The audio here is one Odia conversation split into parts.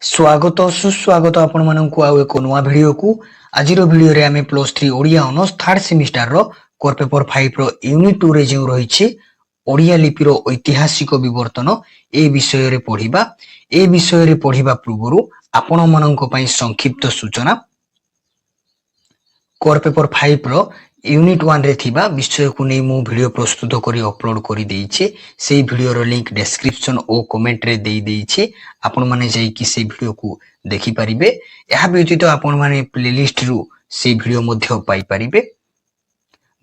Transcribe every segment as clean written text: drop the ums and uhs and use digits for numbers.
स्वागत सुस्वागत आपण मानकु आउ एको नुआ वीडियो को आजिरो वीडियो रे आमे +3 ओडिया ऑनर्स थर्ड सेमिस्टर रो कोर पेपर 5 रो यूनिट 2 रे जे रहिछि ओडिया लिपि रो ऐतिहासिक विवर्तन ए विषय रे पढिबा। ए विषय रे पढिबा पूर्वरु आपण मानक पई संक्षिप्त सूचना। कोर पेपर 5 रो यूनिट 1 रे थिबा विषय को नै मु वीडियो प्रस्तुत करी अपलोड करी देइछि। सेई वीडियो रो लिंक डिस्क्रिप्शन ओ कमेंट रे देई देइछि। आपण माने जाई कि सेई वीडियो को देखि परिबे। एहा व्यतीत आपण माने प्लेलिस्ट रु सेई वीडियो मध्ये पाई परिबे।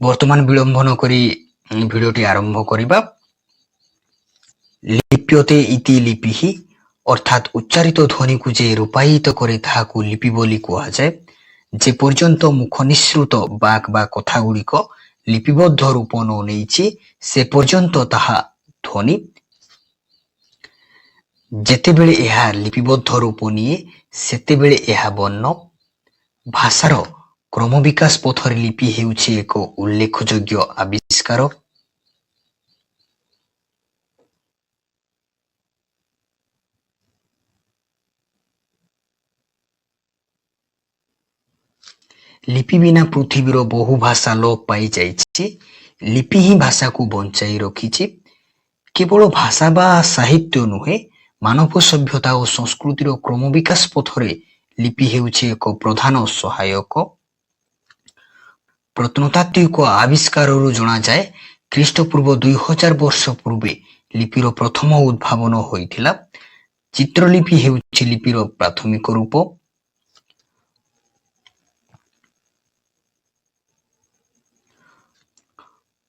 वर्तमान विलंब न करी वीडियोटी आरंभ करिबा। लिप्यते इति लिपिहि अर्थात उच्चारित ध्वनि को जे रूपायित करे ताहाकू लिपि बोली कुहा जाय। जे पर्यंत मुख निश्रुत बाक बा कथा गुड़िक लिपिबद्ध रूप न नेइछि से पर्यंत ताहा ध्वनि। जेतेबेले एहा लिपिबद्ध रूप निये सेतेबेले एहा वर्ण। भाषार क्रम विकास पथरे लिपि हेउछि एक उल्लेखयोग्य आविष्कार। लिपि बिना पृथ्वीर बहु भाषा लोप पाई जाइछि। लिपि ही भाषा को बंचाई रखिछि। केवल भाषा बा साहित्य नुहे मानव सभ्यता और संस्कृतिर क्रम विकास पथरे लिपि हेउछि एक प्रधान सहायक। प्रत्नतात्विक आविष्कारु जना जाए ख्रीष्टपूर्व 2000 वर्ष पूर्वे लिपिर प्रथम उद्भावन होइथिला। चित्रलिपि हेउछि लिपिर प्राथमिक रूप।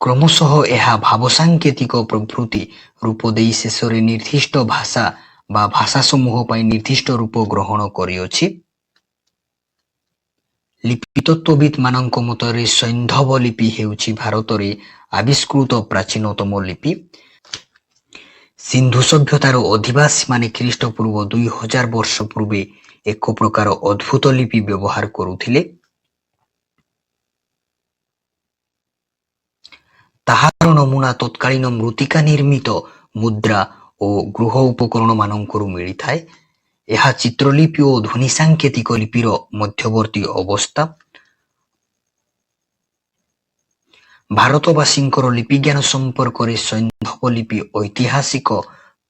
क्रमशः यह भाव सांकेतिक प्रभृति रूप देई शेषरे निर्दिष्ट भाषा बा भाषा समूह पई निर्दिष्ट रूप ग्रहण करियोछि। लिपि तत्वविद मानक मतरे सैन्धव लिपि हेउछि भारतरे आविष्कृत प्राचीनतम लिपि। सिंधु सभ्यतार अधिवासी माने ख्रीष्टपूर्व 2000 वर्ष पूर्वे एक प्रकार अद्भुत लिपि व्यवहार करुथिले। ताहार नमूना तत्कालीन मृत्तिका निर्मित मुद्रा और गृह उपकरण मानकरू मिली थाए। यह चित्रलिपि और ध्वनि सांकेतिक लिपिर मध्यवर्ती अवस्था। भारतवासींकर लिपि ज्ञान संपर्क रे सैन्धव लिपि ऐतिहासिक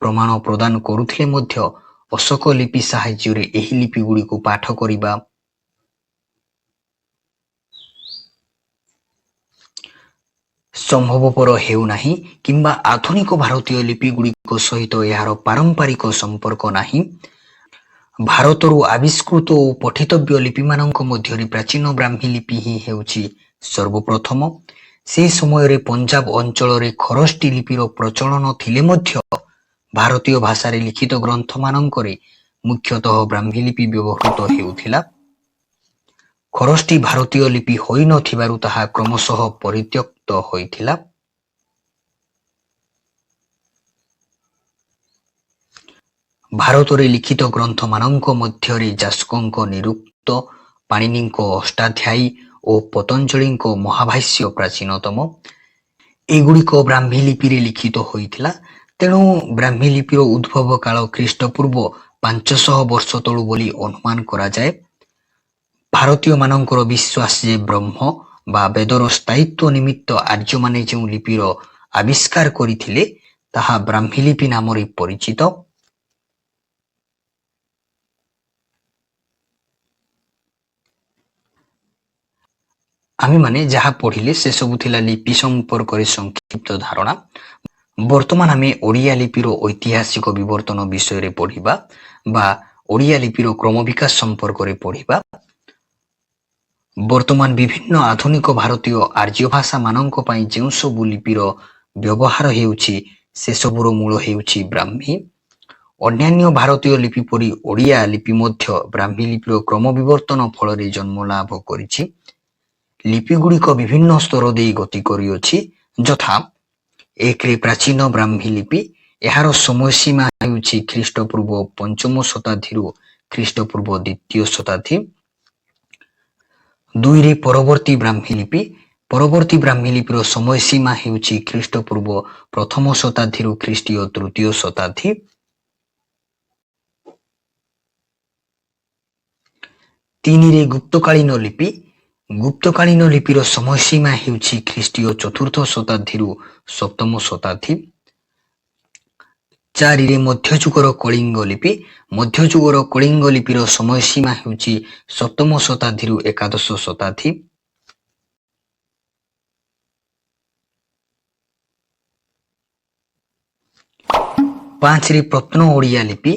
प्रमाण प्रदान करुथिले मध्य अशोक लिपि साहाय्य रे एही लिपि गुडी को पाठ करिबा संभवपर हेउ नाही किंबा आधुनिक भारतीय लिपि गुड़िक सहित यार पारंपरिक संपर्क नाही। भारतरु आविष्कृत और पठितव्य लिपि मानक मध्यरे प्राचीन ब्राह्मी लिपि ही हेउछि सर्वप्रथम। से समय रे पंजाब अंचल रे खरष्टी लिपिर प्रचलन थिले मध्य भारतीय भाषा रे लिखित ग्रंथ मानकरे मुख्यतः ब्राह्मी लिपि व्यवहृत हेउथिला। खरष्टी भारतीय लिपि होई नथिबारु ताहा क्रमशः परित्यक्त होइथिला। भारतरे लिखित ग्रंथ मानक मध्यरे जास्कंक निरुक्त, पाणिनिक अष्टाध्यायी और पतंजलिक महाभाष्य प्राचीनतम। एगुड़िक ब्राह्मी लिपि रे लिखित होइथिला। तेणु ब्राह्मी लिपिर उद्भव काल ख्रीष्टपूर्व 500 वर्ष तळु बोली अनुमान करा जाए। भारतीय मानकर विश्वास जे ब्रह्म बा वेदर स्थायित्व निमित्त आर्य माने जो लिपिर आविष्कार करिथिले ताहा ब्राह्मी लिपि नाम रे परिचित। आमी माने जहा पढ़िले से सब थिला लिपि संपर्क रे संक्षिप्त धारणा। वर्तमान आमे ओडिया लिपिर ऐतिहासिक विवर्तन विषय रे पढ़िबा बा ओडिया लिपिर क्रम विकास संपर्क रे पढ़िबा। वर्तमान विभिन्न आधुनिक भारतीय आर्य भाषा मानक पई जेउ सब लिपिर व्यवहार हेउछि से सबुर मूल हेउछि ब्राह्मी। अन्यान्य भारतीय लिपि परि ओडिया लिपि मध्य ब्राह्मी लिपिर क्रम विवर्तन फल रे जन्म लाभ करिछि। लिपि गुड़िक विभिन्न स्तर देई गति करियोछि यथा एक रे प्राचीन ब्राह्मी लिपि। एहार समय सीमा हेउछि ख्रीष्टपूर्व 5म शताब्दी रु ख्रीष्टपूर्व 2य शताब्दी। 2 रे परवर्ती ब्राह्मी लिपि। परवर्ती ब्राह्मी लिपिर समय सीमा हेउछि ख्रीष्टपूर्व 1म शताब्दी रु ख्रीष्टीय 3य शताब्दी। ତିନିରେ ଗୁପ୍ତକାଳୀନ ଲିପି। ଗୁପ୍ତକାଳୀନ ଲିପିର ସମୟସୀମା ହେଉଛି ଖ୍ରୀଷ୍ଟୀୟ 4ର୍ଥ ଶତାବ୍ଦୀରୁ 7ମ ଶତାବ୍ଦୀ। 4ରେ ମଧ୍ୟଯୁଗର କଳିଙ୍ଗ ଲିପି। ମଧ୍ୟଯୁଗର କଳିଙ୍ଗ ଲିପିର ସମୟସୀମା ହେଉଛି 7ମ ଶତାବ୍ଦୀରୁ 11ଶ ଶତାବ୍ଦୀ। 5ରେ ପ୍ରତ୍ନ ଓଡ଼ିଆ ଲିପି।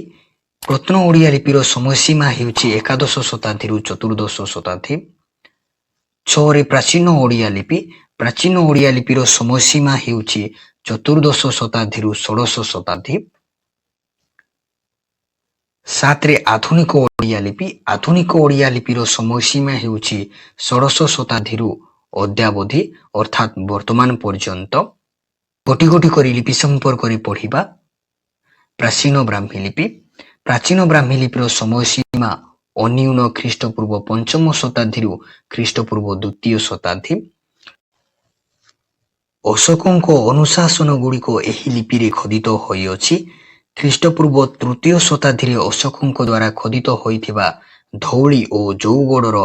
ପ୍ରତ୍ନ ଓଡ଼ିଆ ଲିପିର ସମୟସୀମା ହେଉଛି 11ଶ ଶତାବ୍ଦୀରୁ 14ଶ ଶତାବ୍ଦୀ। 6ରେ ପ୍ରାଚୀନ ଓଡ଼ିଆ ଲିପି। ପ୍ରାଚୀନ ଓଡ଼ିଆ ଲିପିର ସମୟସୀମା ହେଉଛି 14ଶ ଶତାବ୍ଦୀରୁ 16ଶ ଶତାବ୍ଦୀ। 7ରେ ଆଧୁନିକ ଓଡ଼ିଆ ଲିପି। ଆଧୁନିକ ଓଡ଼ିଆ ଲିପିର ସମୟସୀମା ହେଉଛି 16ଶ ଶତାବ୍ଦୀରୁ ଅଦ୍ୟାବଧି ଅର୍ଥାତ୍ ବର୍ତ୍ତମାନ ପର୍ଯ୍ୟନ୍ତ। ଗୋଟି ଗୋଟି କରି ଲିପି ସମ୍ପର୍କରେ ପଢ଼ିବା। ପ୍ରାଚୀନ ବ୍ରାହ୍ମୀ ଲିପି। ପ୍ରାଚୀନ ବ୍ରାହ୍ମୀ ଲିପିର ସମୟସୀମା ଅନ୍ୟୁନ ଖ୍ରୀଷ୍ଟପୂର୍ବ 5ମ ଶତାବ୍ଦୀରୁ ଖ୍ରୀଷ୍ଟପୂର୍ବ 2ୟ ଶତାବ୍ଦୀ। ଅଶୋକଙ୍କ ଅନୁଶାସନ ଗୁଡ଼ିକ ଏହି ଲିପିରେ ଖୋଦିତ ହୋଇଅଛି। ଖ୍ରୀଷ୍ଟପୂର୍ବ 3ୟ ଶତାବ୍ଦୀରେ ଅଶୋକଙ୍କ ଦ୍ୱାରା ଖୋଦିତ ହୋଇଥିବା ଧଉଳି ଓ ଜଉଗଡ଼ର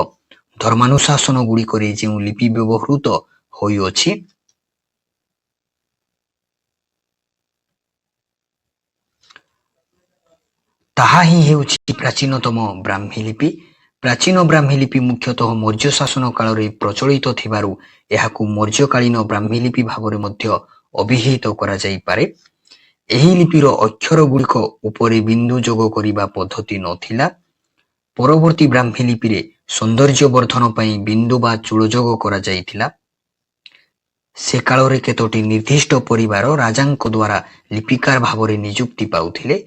ଧର୍ମାନୁଶାସନ ଗୁଡ଼ିକରେ ଯେଉଁ ଲିପି ବ୍ୟବହୃତ ହୋଇଅଛି ତାହା ହିଁ ହେଉଛି ପ୍ରାଚୀନତମ ବ୍ରାହ୍ମୀ ଲିପି। ପ୍ରାଚୀନ ବ୍ରାହ୍ମୀ ଲିପି ମୁଖ୍ୟତଃ ମୌର୍ଯ୍ୟ ଶାସନ କାଳରେ ପ୍ରଚଳିତ ଥିବାରୁ ଏହାକୁ ମୌର୍ଯ୍ୟକାଳୀନ ବ୍ରାହ୍ମୀ ଲିପି ଭାବରେ ମଧ୍ୟ ଅଭିହିତ କରାଯାଇପାରେ। ଏହି ଲିପିର ଅକ୍ଷର ଗୁଡ଼ିକ ଉପରେ ବିନ୍ଦୁ ଯୋଗ କରିବା ପଦ୍ଧତି ନଥିଲା। ପରବର୍ତ୍ତୀ ବ୍ରାହ୍ମୀ ଲିପିରେ ସୌନ୍ଦର୍ଯ୍ୟ ବର୍ଦ୍ଧନ ପାଇଁ ବିନ୍ଦୁ ବା ଚୂଳ ଯୋଗ କରାଯାଇଥିଲା। ସେ କାଳରେ କେତୋଟି ନିର୍ଦ୍ଦିଷ୍ଟ ପରିବାର ରାଜାଙ୍କ ଦ୍ୱାରା ଲିପିକାର ଭାବରେ ନିଯୁକ୍ତି ପାଉଥିଲେ।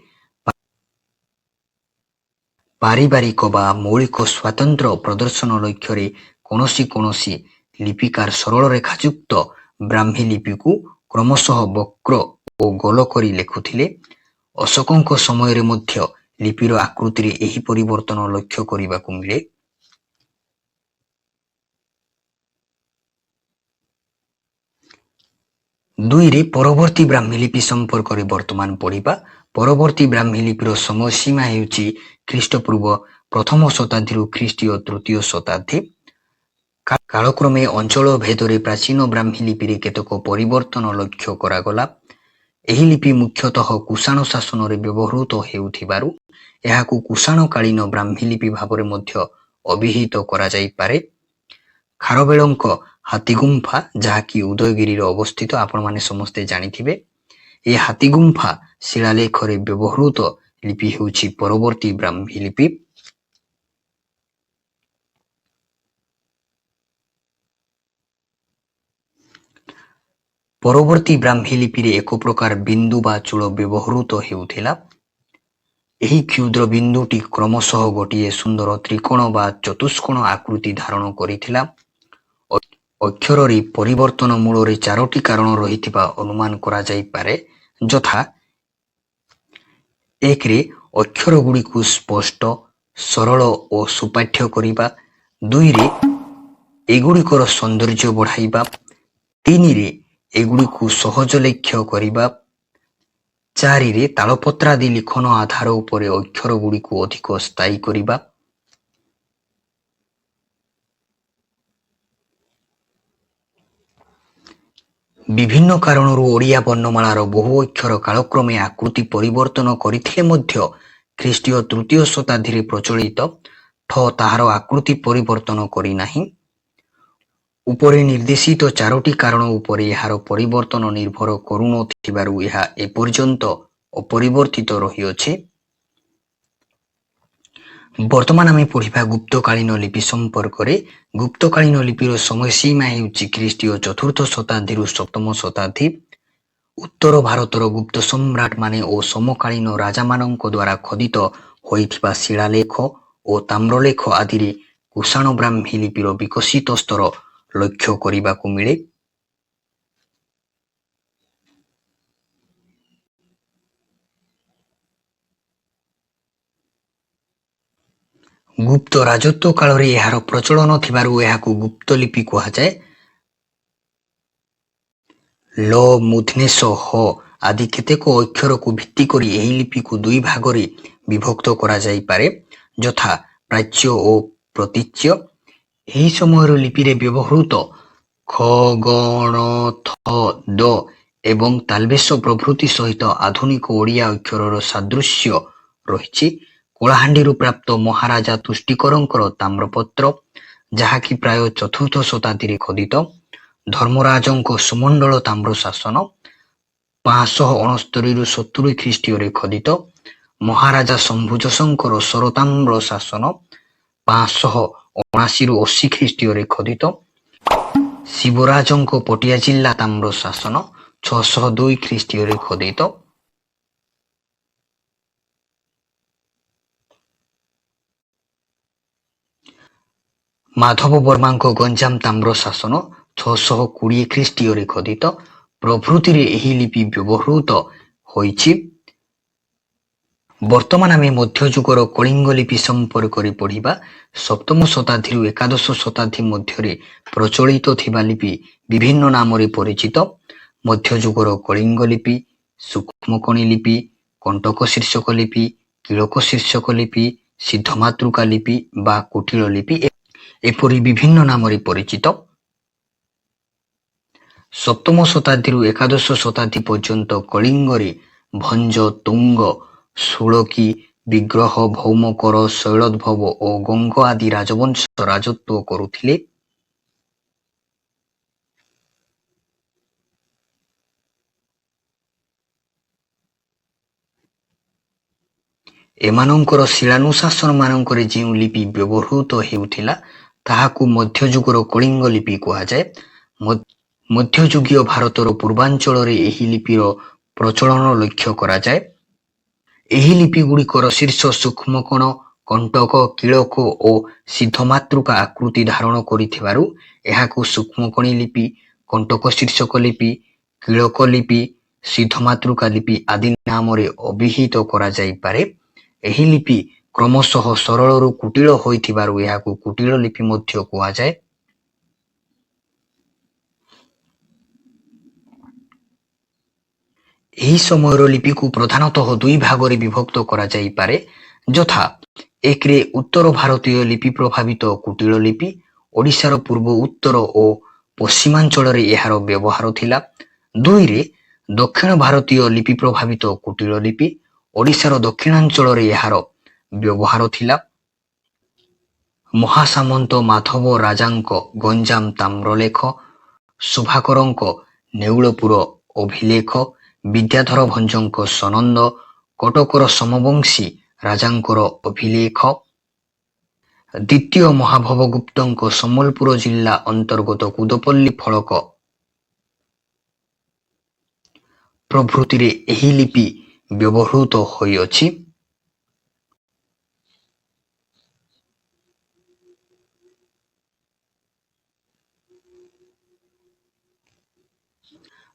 ପାରିବାରିକ ବା ମୌଳିକ ସ୍ୱାତନ୍ତ୍ର୍ୟ ପ୍ରଦର୍ଶନ ଲକ୍ଷ୍ୟରେ କୌଣସି ଲିପିକାର ସରଳ ରେଖାଯୁକ୍ତ ବ୍ରାହ୍ମୀ ଲିପିକୁ କ୍ରମଶଃ ବକ୍ର ଓ ଗୋଲ କରି ଲେଖୁଥିଲେ। ଅଶୋକଙ୍କ ସମୟରେ ମଧ୍ୟ ଲିପିର ଆକୃତିରେ ଏହି ପରିବର୍ତ୍ତନ ଲକ୍ଷ୍ୟ କରିବାକୁ ମିଳେ। 2ରେ ପରବର୍ତ୍ତୀ ବ୍ରାହ୍ମୀ ଲିପି ସମ୍ପର୍କରେ ବର୍ତ୍ତମାନ ପଢ଼ିବା। ପରବର୍ତ୍ତୀ ବ୍ରାହ୍ମୀ ଲିପିର ସମୟସୀମା ହେଉଛି ଖ୍ରୀଷ୍ଟପୂର୍ବ 1ମ ଶତାବ୍ଦୀରୁ ଖ୍ରୀଷ୍ଟୀୟ 3ୟ ଶତାବ୍ଦୀ। କାଳକ୍ରମେ ଅଞ୍ଚଳ ଭେଦରେ ପ୍ରାଚୀନ ବ୍ରାହ୍ମୀ ଲିପିରେ କେତେକ ପରିବର୍ତ୍ତନ ଲକ୍ଷ୍ୟ କରାଗଲା। ଏହି ଲିପି ମୁଖ୍ୟତଃ କୁଷାଣ ଶାସନରେ ବ୍ୟବହୃତ ହେଉଥିବାରୁ ଏହାକୁ କୁଷାଣକାଳୀନ ବ୍ରାହ୍ମୀ ଲିପି ଭାବରେ ମଧ୍ୟ ଅଭିହିତ କରାଯାଇପାରେ। ଖାରବେଳଙ୍କ ହାତୀଗୁମ୍ଫା, ଯାହାକି ଉଦୟଗିରିରେ ଅବସ୍ଥିତ, ଆପଣମାନେ ସମସ୍ତେ ଜାଣିଥିବେ। ଏ ହାତୀଗୁମ୍ଫା ଶିଳାଲେଖରେ ବ୍ୟବହୃତ ଲିପି ହେଉଛି ପରବର୍ତ୍ତୀ ବ୍ରାହ୍ମୀ ଲିପି। ପରବର୍ତ୍ତୀ ବ୍ରାହ୍ମୀ ଲିପିରେ ଏକ ପ୍ରକାର ବିନ୍ଦୁ ବା ଚୂଳ ବ୍ୟବହୃତ ହେଉଥିଲା। ଏହି କ୍ଷୁଦ୍ର ବିନ୍ଦୁଟି କ୍ରମଶଃ ଗୋଟିଏ ସୁନ୍ଦର ତ୍ରିକୋଣ ବା ଚତୁଷ୍କୋଣ ଆକୃତି ଧାରଣ କରିଥିଲା। ଅକ୍ଷରରେ ପରିବର୍ତ୍ତନ ମୂଳରେ 4ଟି କାରଣ ରହିଥିବା ଅନୁମାନ କରାଯାଇପାରେ, ଯଥା 1ରେ ଅକ୍ଷରଗୁଡ଼ିକୁ ସ୍ପଷ୍ଟ, ସରଳ ଓ ସୁପାଠ୍ୟ କରିବା। 2ରେ ଏଗୁଡ଼ିକର ସୌନ୍ଦର୍ଯ୍ୟ ବଢ଼ାଇବା। 3ରେ ଏଗୁଡ଼ିକୁ ସହଜଲେଖ୍ୟ କରିବା। 4ରେ ତାଳପତ୍ରାଦି ଲିଖନ ଆଧାର ଉପରେ ଅକ୍ଷରଗୁଡ଼ିକୁ ଅଧିକ ସ୍ଥାୟୀ କରିବା। ବିଭିନ୍ନ କାରଣରୁ ଓଡ଼ିଆ ବର୍ଣ୍ଣମାଳାର ବହୁ ଅକ୍ଷର କାଳକ୍ରମେ ଆକୃତି ପରିବର୍ତ୍ତନ କରିଥିଲେ ମଧ୍ୟ ଖ୍ରୀଷ୍ଟୀୟ 3ୟ ଶତାବ୍ଦୀରେ ପ୍ରଚଳିତ ଠ ତାହାର ଆକୃତି ପରିବର୍ତ୍ତନ କରିନାହିଁ। ଉପରେ ନିର୍ଦ୍ଦେଶିତ 4ଟି କାରଣ ଉପରେ ଏହାର ପରିବର୍ତ୍ତନ ନିର୍ଭର କରୁନଥିବାରୁ ଏହା ଏପର୍ଯ୍ୟନ୍ତ ଅପରିବର୍ତ୍ତିତ ରହିଅଛି। ବର୍ତ୍ତମାନ ଆମେ ପଢ଼ିବା ଗୁପ୍ତକାଳୀନ ଲିପି ସମ୍ପର୍କରେ। ଗୁପ୍ତକାଳୀନ ଲିପିର ସମୟସୀମା ହେଉଛି ଖ୍ରୀଷ୍ଟୀୟ 4ର୍ଥ ଶତାବ୍ଦୀରୁ 7ମ ଶତାବ୍ଦୀ। ଉତ୍ତର ଭାରତର ଗୁପ୍ତ ସମ୍ରାଟମାନେ ଓ ସମକାଳୀନ ରାଜାମାନଙ୍କ ଦ୍ୱାରା ଖୋଦିତ ହୋଇଥିବା ଶିଳାଲେଖ ଓ ତାମ୍ରଲେଖ ଆଦିରେ କୁଷାଣ ବ୍ରାହ୍ମୀ ଲିପିର ବିକଶିତ ସ୍ତର ଲକ୍ଷ୍ୟ କରିବାକୁ ମିଳେ। ଗୁପ୍ତ ରାଜତ୍ୱ କାଳରେ ଏହାର ପ୍ରଚଳନ ଥିବାରୁ ଏହାକୁ ଗୁପ୍ତ ଲିପି କୁହାଯାଏ। ଲ, ମୂର୍ଧନେଶ, ହ ଆଦି କେତେକ ଅକ୍ଷରକୁ ଭିତ୍ତି କରି ଏହି ଲିପିକୁ 2 ଭାଗରେ ବିଭକ୍ତ କରାଯାଇପାରେ, ଯଥା ପ୍ରାଚ୍ୟ ଓ ପ୍ରତୀଚ୍ୟ। ଏହି ସମୟର ଲିପିରେ ବ୍ୟବହୃତ ଖ ଗ ଣ ଥ ଦ ଏବଂ ତାଲବେଶ ପ୍ରଭୃତି ସହିତ ଆଧୁନିକ ଓଡ଼ିଆ ଅକ୍ଷରର ସାଦୃଶ୍ୟ ରହିଛି। କଳାହାଣ୍ଡିରୁ ପ୍ରାପ୍ତ ମହାରାଜା ତୁଷ୍ଟିକରଙ୍କର ତାମ୍ରପତ୍ର, ଯାହାକି ପ୍ରାୟ 4ଥ ଶତାବ୍ଦୀରେ ଖୋଦିତ। ଧର୍ମରାଜଙ୍କ ସୁମଣ୍ଡଳ ତାମ୍ରଶାସନ 569-70 ଖ୍ରୀଷ୍ଟୀୟରେ ଖୋଦିତ। ମହାରାଜା ଶମ୍ଭୁଜଶଙ୍କର ସରତାମ୍ର ଶାସନ 579-80 ଖ୍ରୀଷ୍ଟୀୟରେ ଖୋଦିତ। ଶିବରାଜଙ୍କ ପଟିଆ ଜିଲ୍ଲା ତାମ୍ର ଶାସନ 602 ଖ୍ରୀଷ୍ଟୀୟରେ ଖୋଦିତ। ମାଧବ ବର୍ମାଙ୍କ ଗଞ୍ଜାମ ତାମ୍ର ଶାସନ 620 ଖ୍ରୀଷ୍ଟୀୟରେ ଖୋଦିତ ପ୍ରଭୃତିରେ ଏହି ଲିପି ବ୍ୟବହୃତ ହୋଇଛି। ବର୍ତ୍ତମାନ ଆମେ ମଧ୍ୟଯୁଗର କଳିଙ୍ଗ ଲିପି ସମ୍ପର୍କରେ ପଢ଼ିବା। 7ମ ଶତାବ୍ଦୀରୁ ଏକାଦଶ ଶତାବ୍ଦୀ ମଧ୍ୟରେ ପ୍ରଚଳିତ ଥିବା ଲିପି ବିଭିନ୍ନ ନାମରେ ପରିଚିତ। ମଧ୍ୟଯୁଗର କଳିଙ୍ଗ ଲିପି, ସୂକ୍ଷ୍ମକଣି ଲିପି, କଣ୍ଟକ ଶୀର୍ଷକ ଲିପି, କିଳକ ଶୀର୍ଷକ ଲିପି, ସିଦ୍ଧମାତୃକା ଲିପି ବା କୁଟିଳ ଲିପି ଏପରି ବିଭିନ୍ନ ନାମରେ ପରିଚିତ। 7ମ ଶତାବ୍ଦୀରୁ ଏକାଦଶ ଶତାବ୍ଦୀ ପର୍ଯ୍ୟନ୍ତ କଳିଙ୍ଗରେ ଭଞ୍ଜ, ତୁଙ୍ଗ, ସୁଳକୀ, ବିଗ୍ରହ, ଭୌମକର, ଶୈଳୋଦ୍ଭବ ଓ ଗଙ୍ଗ ଆଦି ରାଜବଂଶ ରାଜତ୍ୱ କରୁଥିଲେ। ଏମାନଙ୍କର ଶିଳାନୁଶାସନମାନଙ୍କରେ ଯେଉଁ ଲିପି ବ୍ୟବହୃତ ହେଉଥିଲା ତାହାକୁ ମଧ୍ୟଯୁଗର କଳିଙ୍ଗ ଲିପି କୁହାଯାଏ। ମଧ୍ୟଯୁଗୀୟ ଭାରତର ପୂର୍ବାଞ୍ଚଳରେ ଏହି ଲିପିର ପ୍ରଚଳନ ଲକ୍ଷ୍ୟ କରାଯାଏ। ଏହି ଲିପିଗୁଡ଼ିକର ଶୀର୍ଷ ସୂକ୍ଷ୍ମକଣ, କଣ୍ଟକ, କିଳକ ଓ ସିଦ୍ଧମାତୃକା ଆକୃତି ଧାରଣ କରିଥିବାରୁ ଏହାକୁ ସୂକ୍ଷ୍ମକଣି ଲିପି, କଣ୍ଟକ ଶୀର୍ଷକ ଲିପି, କିଳକ ଲିପି, ସିଦ୍ଧମାତୃକା ଲିପି ଆଦି ନାମରେ ଅଭିହିତ କରାଯାଇପାରେ। ଏହି ଲିପି କ୍ରମଶଃ ସରଳରୁ କୁଟିଳ ହୋଇଥିବାରୁ ଏହାକୁ କୁଟିଳ ଲିପି ମଧ୍ୟ କୁହାଯାଏ। ଏହି ସମୟର ଲିପିକୁ ପ୍ରଧାନତଃ 2 ଭାଗରେ ବିଭକ୍ତ କରାଯାଇପାରେ, ଯଥା 1ରେ ଉତ୍ତର ଭାରତୀୟ ଲିପି ପ୍ରଭାବିତ କୁଟିଳ ଲିପି। ଓଡ଼ିଶାର ପୂର୍ବ, ଉତ୍ତର ଓ ପଶ୍ଚିମାଞ୍ଚଳରେ ଏହାର ବ୍ୟବହାର ଥିଲା। 2ରେ ଦକ୍ଷିଣ ଭାରତୀୟ ଲିପି ପ୍ରଭାବିତ କୁଟିଳ ଲିପି। ଓଡ଼ିଶାର ଦକ୍ଷିଣାଞ୍ଚଳରେ ଏହାର ବ୍ୟବହାର ଥିଲା। ମହାସାମନ୍ତ ମାଧବ ରାଜାଙ୍କ ଗଞ୍ଜାମ ତାମ୍ରଲେଖ, ଶୁଭାକରଙ୍କ ନେଉଳପୁର ଅଭିଲେଖ, ବିଦ୍ୟାଧର ଭଞ୍ଜଙ୍କ ସନନ୍ଦ, କଟକର ସମବଂଶୀ ରାଜାଙ୍କର ଅଭିଲେଖ, ଦ୍ୱିତୀୟ ମହାଭବଗୁପ୍ତଙ୍କ ସମ୍ବଲପୁର ଜିଲ୍ଲା ଅନ୍ତର୍ଗତ କୁଦପଲ୍ଲୀ ଫଳକ ପ୍ରଭୃତିରେ ଏହି ଲିପି ବ୍ୟବହୃତ ହୋଇଅଛି।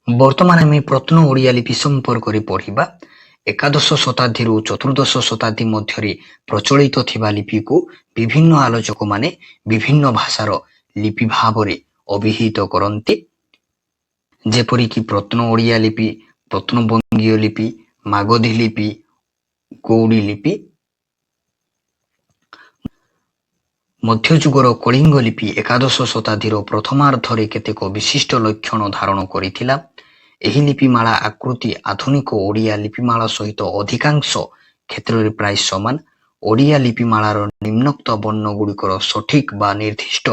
ବର୍ତ୍ତମାନ ଆମେ ପ୍ରତ୍ନ ଓଡ଼ିଆ ଲିପି ସମ୍ପର୍କରେ ପଢ଼ିବା। ଏକାଦଶ ଶତାବ୍ଦୀରୁ 14ଦଶ ଶତାବ୍ଦୀ ମଧ୍ୟରେ ପ୍ରଚଳିତ ଥିବା ଲିପିକୁ ବିଭିନ୍ନ ଆଲୋଚକମାନେ ବିଭିନ୍ନ ଭାଷାର ଲିପି ଭାବରେ ଅଭିହିତ କରନ୍ତି, ଯେପରିକି ପ୍ରତ୍ନ ଓଡ଼ିଆ ଲିପି, ପ୍ରତ୍ନବଙ୍ଗୀୟ ଲିପି, ମାଗଧୀ ଲିପି, ଗୌଡ଼ୀ ଲିପି। ମଧ୍ୟଯୁଗର କଳିଙ୍ଗ ଲିପି ଏକାଦଶ ଶତାବ୍ଦୀର ପ୍ରଥମାର୍ଦ୍ଧରେ କେତେକ ବିଶିଷ୍ଟ ଲକ୍ଷଣ ଧାରଣ କରିଥିଲା। ଏହି ଲିପିମାଳା ଆକୃତି ଆଧୁନିକ ଓଡ଼ିଆ ଲିପିମାଳା ସହିତ ଅଧିକାଂଶ କ୍ଷେତ୍ରରେ ପ୍ରାୟ ସମାନ। ଓଡ଼ିଆ ଲିପିମାଳାର ନିମ୍ନୋକ୍ତ ବର୍ଣ୍ଣଗୁଡ଼ିକର ସଠିକ ବା ନିର୍ଦ୍ଦିଷ୍ଟ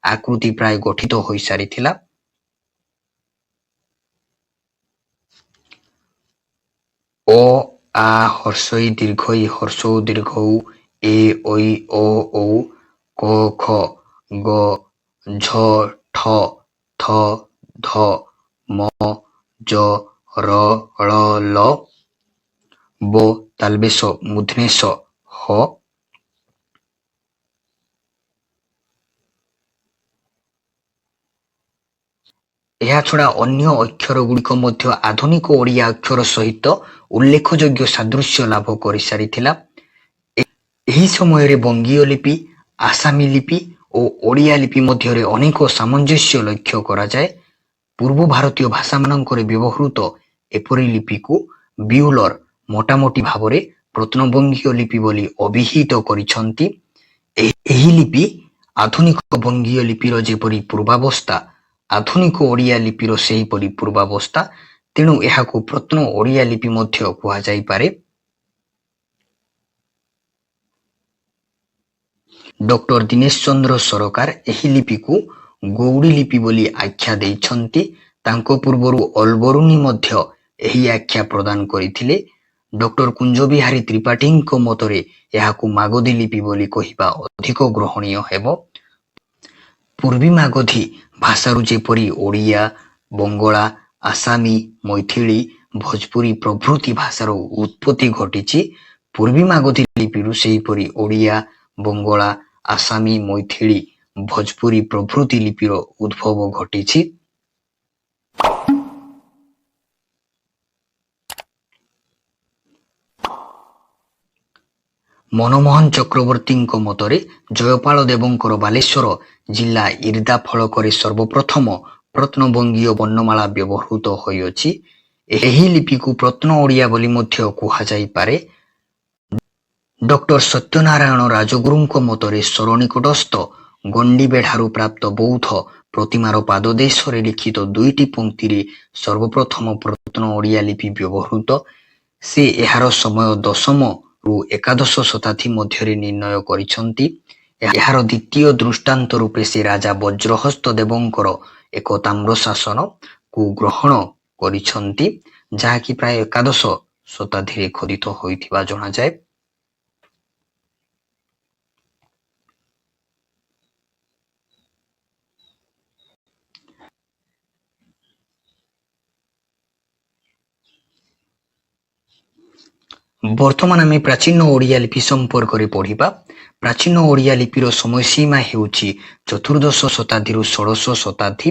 ଆକୃତି ପ୍ରାୟ ଗଠିତ ହୋଇସାରିଥିଲା। ଅ, ଆ, ହର୍ଷଇ ଦୀର୍ଘଇ, ହର୍ଷଉ ଦୀର୍ଘଉ, ଏ, ଐ, ଓ, ଔ, କ, ଖ, ଗ, ଝ, ଠ, ଥ, ଧ, ମ, ଜ, ର, ଳ, ଲ, ବ, ତାଲବେଶ, ମୂର୍ଦ୍ଧନେଶ, ହ। ଏହାଛଡ଼ା ଅନ୍ୟ ଅକ୍ଷରଗୁଡ଼ିକ ମଧ୍ୟ ଆଧୁନିକ ଓଡ଼ିଆ ଅକ୍ଷର ସହିତ ଉଲ୍ଲେଖଯୋଗ୍ୟ ସାଦୃଶ୍ୟ ଲାଭ କରିସାରିଥିଲା। ଏହି ସମୟରେ ବଙ୍ଗୀୟ ଲିପି, ଆସାମୀ ଲିପି ଓ ଓଡ଼ିଆ ଲିପି ମଧ୍ୟରେ ଅନେକ ସାମଞ୍ଜସ୍ୟ ଲକ୍ଷ୍ୟ କରାଯାଏ। ପୂର୍ବ ଭାରତୀୟ ଭାଷାମାନଙ୍କରେ ବ୍ୟବହୃତ ଏପରି ଲିପିକୁ ବିଉଲର ମୋଟାମୋଟି ଭାବରେ ପ୍ରତ୍ନବଙ୍ଗୀୟ ଲିପି ବୋଲି ଅଭିହିତ କରିଛନ୍ତି। ଏହି ଲିପି ଆଧୁନିକ ବଙ୍ଗୀୟ ଲିପିର ଯେପରି ପୂର୍ବାବସ୍ଥା, ଆଧୁନିକ ଓଡ଼ିଆ ଲିପିର ସେହିପରି ପୂର୍ବାବସ୍ଥା, ତେଣୁ ଏହାକୁ ପ୍ରତ୍ନ ଓଡ଼ିଆ ଲିପି ମଧ୍ୟ କୁହାଯାଇପାରେ। ଡକ୍ଟର ଦୀନେଶ ଚନ୍ଦ୍ର ସରକାର ଏହି ଲିପିକୁ ଗୌଡ଼ି ଲିପି ବୋଲି ଆଖ୍ୟା ଦେଇଛନ୍ତି। ତାଙ୍କ ପୂର୍ବରୁ ଅଲବରୁଣୀ ମଧ୍ୟ ଏହି ଆଖ୍ୟା ପ୍ରଦାନ କରିଥିଲେ। ଡକ୍ଟର କୁଞ୍ଜବିହାରୀ ତ୍ରିପାଠୀଙ୍କ ମତରେ ଏହାକୁ ମାଗଧୀ ଲିପି ବୋଲି କହିବା ଅଧିକ ଗ୍ରହଣୀୟ ହେବ। ପୂର୍ବୀ ମାଗଧୀ ଭାଷାରୁ ଯେପରି ଓଡ଼ିଆ, ବଙ୍ଗଳା, ଆସାମୀ, ମୈଥିଳି, ଭୋଜପୁରୀ ପ୍ରଭୃତି ଭାଷାର ଉତ୍ପତ୍ତି ଘଟିଛି, ପୂର୍ବୀ ମାଗଧୀ ଲିପିରୁ ସେହିପରି ଓଡ଼ିଆ, ବଙ୍ଗଳା, ଆସାମୀ, ମୈଥିଳି, ଭୋଜପୁରୀ ପ୍ରଭୃତି ଲିପିର ଉଦ୍ଭବ ଘଟିଛି। ମନମୋହନ ଚକ୍ରବର୍ତ୍ତୀଙ୍କ ମତରେ ଜୟପାଳ ଦେବଙ୍କର ବାଲେଶ୍ୱର ଜିଲ୍ଲା ଇର୍ଦା ଫଳକରେ ସର୍ବପ୍ରଥମ ପ୍ରତ୍ନବଙ୍ଗୀୟ ବର୍ଣ୍ଣମାଳା ବ୍ୟବହୃତ ହୋଇଅଛି। ଏହି ଲିପିକୁ ପ୍ରତ୍ନ ଓଡ଼ିଆ ବୋଲି ମଧ୍ୟ କୁହାଯାଇପାରେ। ଡକ୍ଟର ସତ୍ୟନାରାୟଣ ରାଜଗୁରୁଙ୍କ ମତରେ ସୋର ନିକଟସ୍ଥ ଗଣ୍ଡିବେଢ଼ାରୁ ପ୍ରାପ୍ତ ବୌଦ୍ଧ ପ୍ରତିମାର ପାଦଦେଶରେ ଲିଖିତ 2ଟି ପଂକ୍ତିରେ ସର୍ବପ୍ରଥମ ପ୍ରତ୍ନ ଓଡ଼ିଆ ଲିପି ବ୍ୟବହୃତ। ସେ ଏହାର ସମୟ 10ମରୁ ଏକାଦଶ ଶତାବ୍ଦୀ ମଧ୍ୟରେ ନିର୍ଣ୍ଣୟ କରିଛନ୍ତି। ଏହାର ଦ୍ୱିତୀୟ ଦୃଷ୍ଟାନ୍ତ ରୂପେ ସେ ରାଜା ବଜ୍ରହସ୍ତ ଦେବଙ୍କର ଏକ ତାମ୍ରଶାସନକୁ ଗ୍ରହଣ କରିଛନ୍ତି, ଯାହାକି ପ୍ରାୟ ଏକାଦଶ ଶତାବ୍ଦୀରେ ଖୋଦିତ ହୋଇଥିବା ଜଣାଯାଏ। ବର୍ତ୍ତମାନ ଆମେ ପ୍ରାଚୀନ ଓଡ଼ିଆ ଲିପି ସମ୍ପର୍କରେ ପଢ଼ିବା। ପ୍ରାଚୀନ ଓଡ଼ିଆ ଲିପିର ସମୟସୀମା ହେଉଛି ଚତୁର୍ଦ୍ଦଶ ଶତାବ୍ଦୀରୁ ଷୋଡ଼ଶ ଶତାବ୍ଦୀ।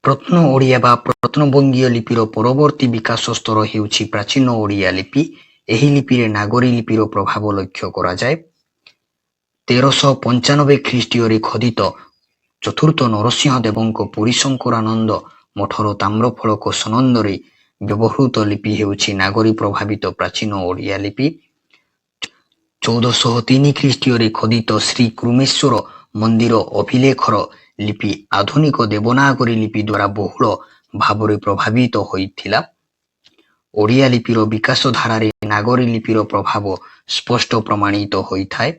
ପ୍ରତ୍ନ ଓଡ଼ିଆ ବା ପ୍ରତ୍ନବଙ୍ଗୀୟ ଲିପିର ପରବର୍ତ୍ତୀ ବିକାଶ ସ୍ତର ହେଉଛି ପ୍ରାଚୀନ ଓଡ଼ିଆ ଲିପି। ଏହି ଲିପିରେ ନାଗରୀ ଲିପିର ପ୍ରଭାବ ଲକ୍ଷ୍ୟ କରାଯାଏ। 1395 ଖ୍ରୀଷ୍ଟୀୟରେ ଖୋଦିତ ଚତୁର୍ଥ ନରସିଂହ ଦେବଙ୍କ ପୁରୀ ଶଙ୍କରାନନ୍ଦ ମଠର ତାମ୍ରଫଳକ ସନନ୍ଦରେ ବ୍ୟବହୃତ ଲିପି ହେଉଛି ନାଗରୀ ପ୍ରଭାବିତ ପ୍ରାଚୀନ ଓଡ଼ିଆ ଲିପି। 1403 ଖ୍ରୀଷ୍ଟୀୟରେ ଖୋଦିତ ଶ୍ରୀ କୁରୁମେଶ୍ୱର ମନ୍ଦିର ଅଭିଲେଖର ଲିପି ଆଧୁନିକ ଦେବନାଗରୀ ଲିପି ଦ୍ୱାରା ବହୁଳ ଭାବରେ ପ୍ରଭାବିତ ହୋଇଥିଲା। ଓଡ଼ିଆ ଲିପିର ବିକାଶ ଧାରାରେ ନାଗରୀ ଲିପିର ପ୍ରଭାବ ସ୍ପଷ୍ଟ ପ୍ରମାଣିତ ହୋଇଥାଏ।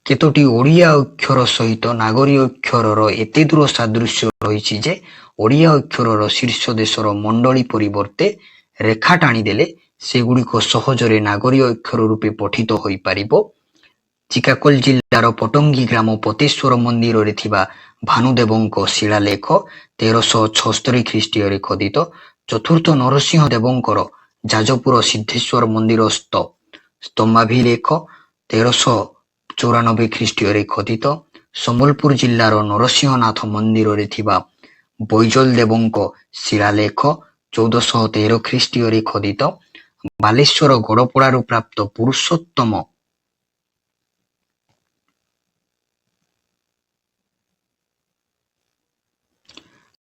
କେତୋଟି ଓଡ଼ିଆ ଅକ୍ଷର ସହିତ ନାଗରୀ ଅକ୍ଷରର ଏତେ ଦୂର ସାଦୃଶ୍ୟ ରହିଛି ଯେ ଓଡ଼ିଆ ଅକ୍ଷରର ଶୀର୍ଷ ଦେଶର ମଣ୍ଡଳୀ ପରିବର୍ତ୍ତେ ରେଖା ଟାଣିଦେଲେ ସେଗୁଡ଼ିକ ସହଜରେ ନାଗରୀ ଅକ୍ଷର ରୂପେ ପଠିତ ହୋଇପାରିବ। ଚିକାଗୋ ଜିଲ୍ଲାର ପଟଙ୍ଗୀ ଗ୍ରାମ ପତେଶ୍ୱର ମନ୍ଦିରରେ ଥିବା ଭାନୁଦେବଙ୍କ ଶିଳାଲେଖ 1376 ଖ୍ରୀଷ୍ଟୀୟରେ ଖୋଦିତ। ଚତୁର୍ଥ ନରସିଂହ ଦେବଙ୍କର ଯାଜପୁର ସିଦ୍ଧେଶ୍ୱର ମନ୍ଦିରସ୍ଥ ସ୍ତମ୍ଭାଭିଲେଖ 1394 ଖ୍ରୀଷ୍ଟୀୟରେ ଖୋଦିତ। ସମ୍ବଲପୁର ଜିଲ୍ଲାର ନରସିଂହନାଥ ମନ୍ଦିରରେ ଥିବା ବୈଜଲ ଦେବଙ୍କ ଶିଳାଲେଖ 1413 ଖ୍ରୀଷ୍ଟୀୟରେ ଖୋଦିତ। ବାଲେଶ୍ୱର ଗଡ଼ପଡ଼ାରୁ ପ୍ରାପ୍ତ ପୁରୁଷୋତ୍ତମ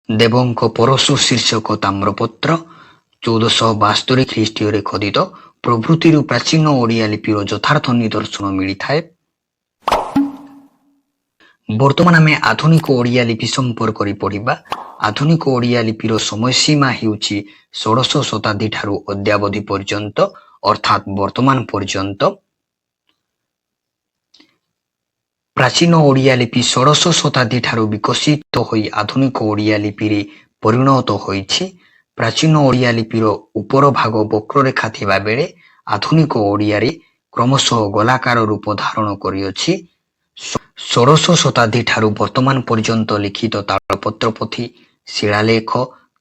ଦେବଙ୍କ ପରଶୁ ଶୀର୍ଷକ ତାମ୍ରପତ୍ର 1472 ଖ୍ରୀଷ୍ଟୀୟରେ ଖୋଦିତ ପ୍ରଭୃତିରୁ ପ୍ରାଚୀନ ଓଡ଼ିଆ ଲିପିର ଯଥାର୍ଥ ନିଦର୍ଶନ ମିଳିଥାଏ। ବର୍ତ୍ତମାନ ଆମେ ଆଧୁନିକ ଓଡ଼ିଆ ଲିପି ସମ୍ପର୍କରେ ପଢ଼ିବା। ଆଧୁନିକ ଓଡ଼ିଆ ଲିପିର ସମୟସୀମା ହେଉଛି ଷୋଡ଼ଶ ଶତାବ୍ଦୀ ଠାରୁ ଅଦ୍ୟାବଧି ପର୍ଯ୍ୟନ୍ତ, ଅର୍ଥାତ୍ ବର୍ତ୍ତମାନ ପର୍ଯ୍ୟନ୍ତ। ପ୍ରାଚୀନ ଓଡ଼ିଆ ଲିପି ଷୋଡ଼ଶ ଶତାବ୍ଦୀ ଠାରୁ ବିକଶିତ ହୋଇ ଆଧୁନିକ ଓଡ଼ିଆ ଲିପିରେ ପରିଣତ ହୋଇଛି। ପ୍ରାଚୀନ ଓଡ଼ିଆ ଲିପିର ଉପର ଭାଗ ବକ୍ରରେଖା ଥିବା ବେଳେ ଆଧୁନିକ ଓଡ଼ିଆରେ କ୍ରମଶଃ ଗୋଲାକାର ରୂପ ଧାରଣ କରିଅଛି। ଷୋଡ଼ଶ ଶତାବ୍ଦୀ ଠାରୁ ବର୍ତ୍ତମାନ ପର୍ଯ୍ୟନ୍ତ ଲିଖିତ ତାଳପତ୍ର ପୋଥି, ଶିଳାଲେଖ,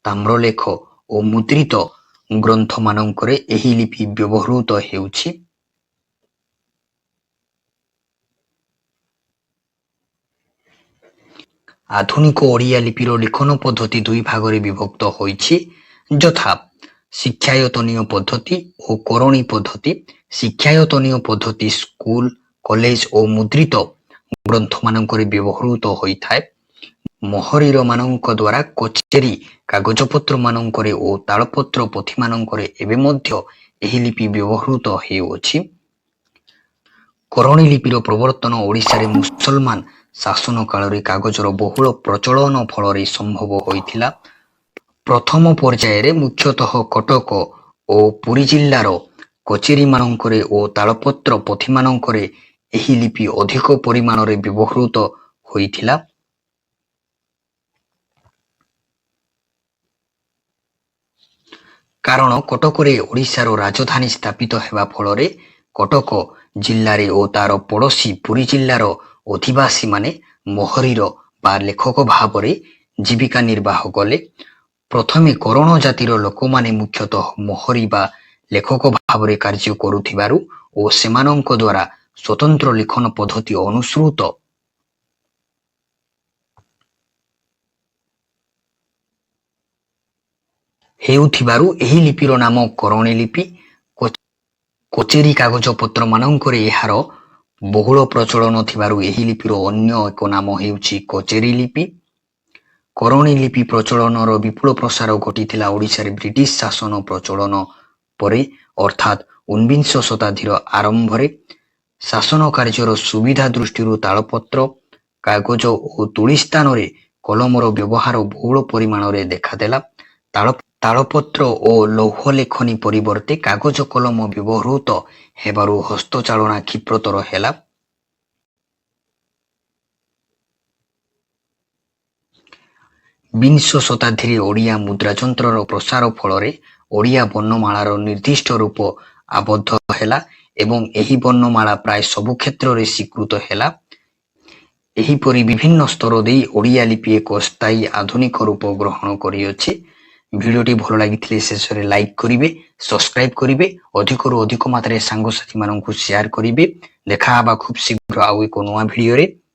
ତାମ୍ରଲେଖ ଓ ମୁଦ୍ରିତ ଗ୍ରନ୍ଥମାନଙ୍କରେ ଏହି ଲିପି ବ୍ୟବହୃତ ହେଉଛି। ଆଧୁନିକ ଓଡ଼ିଆ ଲିପିର ଲିଖନ ପଦ୍ଧତି ଦୁଇ ଭାଗରେ ବିଭକ୍ତ ହୋଇଛି, ଯଥା ଶିକ୍ଷାୟତନୀୟ ପଦ୍ଧତି ଓ କରଣୀ ପଦ୍ଧତି। ଶିକ୍ଷାୟତନୀୟ ପଦ୍ଧତି ସ୍କୁଲ, କଲେଜ ଓ ମୁଦ୍ରିତ ଗ୍ରନ୍ଥମାନଙ୍କରେ ବ୍ୟବହୃତ ହୋଇଥାଏ। ମୋହରିର ମାନଙ୍କ ଦ୍ୱାରା କଚେରୀ କାଗଜପତ୍ର ମାନଙ୍କରେ ଓ ତାଳପତ୍ର ପୋଥି ମାନଙ୍କରେ ଏବେ ମଧ୍ୟ ଏହି ଲିପି ବ୍ୟବହୃତ ହେଉଅଛି। କରଣୀ ଲିପିର ପ୍ରବର୍ତ୍ତନ ଓଡ଼ିଶାରେ ମୁସଲମାନ ଶାସନ କାଳରେ କାଗଜର ବହୁଳ ପ୍ରଚଳନ ଫଳରେ ସମ୍ଭବ ହୋଇଥିଲା। ପ୍ରଥମ ପର୍ଯ୍ୟାୟରେ ମୁଖ୍ୟତଃ କଟକ ଓ ପୁରୀ ଜିଲ୍ଲାର କଚେରୀ ମାନଙ୍କରେ ଓ ତାଳପତ୍ର ପୋଥି ମାନଙ୍କରେ ଏହି ଲିପି ଅଧିକ ପରିମାଣରେ ବ୍ୟବହୃତ ହୋଇଥିଲା। କାରଣ କଟକରେ ଓଡ଼ିଶାର ରାଜଧାନୀ ସ୍ଥାପିତ ହେବା ଫଳରେ କଟକ ଜିଲ୍ଲାରେ ଓ ତାର ପଡ଼ୋଶୀ ପୁରୀ ଜିଲ୍ଲାର ଅଧିବାସୀମାନେ ମୋହରିର ବା ଲେଖକ ଭାବରେ ଜୀବିକା ନିର୍ବାହ କଲେ। ପ୍ରଥମେ କରଣ ଜାତିର ଲୋକମାନେ ମୁଖ୍ୟତଃ ମୋହରି ବା ଲେଖକ ଭାବରେ କାର୍ଯ୍ୟ କରୁଥିବାରୁ ଓ ସେମାନଙ୍କ ଦ୍ୱାରା ସ୍ୱତନ୍ତ୍ର ଲିଖନ ପଦ୍ଧତି ଅନୁସୃତ ହେଉଥିବାରୁ ଏହି ଲିପିର ନାମ କରଣୀ ଲିପି। କଚେରୀ କାଗଜପତ୍ର ମାନଙ୍କରେ ଏହାର ବହୁଳ ପ୍ରଚଳନ ଥିବାରୁ ଏହି ଲିପିର ଅନ୍ୟ ଏକ ନାମ ହେଉଛି କଚେରୀ ଲିପି। କରଣୀ ଲିପି ପ୍ରଚଳନର ବିପୁଳ ପ୍ରସାର ଘଟିଥିଲା ଓଡ଼ିଶାରେ ବ୍ରିଟିଶ ଶାସନ ପ୍ରଚଳନ ପରେ ଅର୍ଥାତ୍ 19 ଶତାବ୍ଦୀର ଆରମ୍ଭରେ। ଶାସନ କାର୍ଯ୍ୟର ସୁବିଧା ଦୃଷ୍ଟିରୁ ତାଳପତ୍ର କାଗଜ ଓ ତୁଳି ସ୍ଥାନରେ କଲମର ବ୍ୟବହାର ବହୁଳ ପରିମାଣରେ ଦେଖାଦେଲା। ତାଳପତ୍ର ଓ ଲୌହ ଲେଖନୀ ପରିବର୍ତ୍ତେ କାଗଜ କଲମ ବ୍ୟବହୃତ ହେବାରୁ ହସ୍ତଚାଳନା କ୍ଷିପ୍ରତର ହେଲା। ବିଂଶ ଶତାବ୍ଦୀରେ ଓଡ଼ିଆ ମୁଦ୍ରାଯନ୍ତ୍ରର ପ୍ରସାର ଫଳରେ ଓଡ଼ିଆ ବର୍ଣ୍ଣମାଳାର ନିର୍ଦ୍ଦିଷ୍ଟ ରୂପ ଆବଦ୍ଧ ହେଲା ଏବଂ ଏହି ବର୍ଣ୍ଣମାଳା ପ୍ରାୟ ସବୁ କ୍ଷେତ୍ରରେ ସ୍ୱୀକୃତ ହେଲା। ଏହିପରି ବିଭିନ୍ନ ସ୍ତର ଦେଇ ଓଡ଼ିଆ ଲିପି ଏକ ସ୍ଥାୟୀ ଆଧୁନିକ ରୂପ ଗ୍ରହଣ କରିଅଛି। ଭିଡ଼ିଓଟି ଭଲ ଲାଗିଥିଲେ ଶେଷରେ ଲାଇକ୍ କରିବେ, ସବସ୍କ୍ରାଇବ୍ କରିବେ, ଅଧିକରୁ ଅଧିକ ମାତ୍ରାରେ ସାଙ୍ଗସାଥୀମାନଙ୍କୁ ସେୟାର କରିବେ। ଦେଖା ହେବା ଖୁବ୍ ଶୀଘ୍ର ଆଉ ଏକ ନୂଆ ଭିଡ଼ିଓରେ।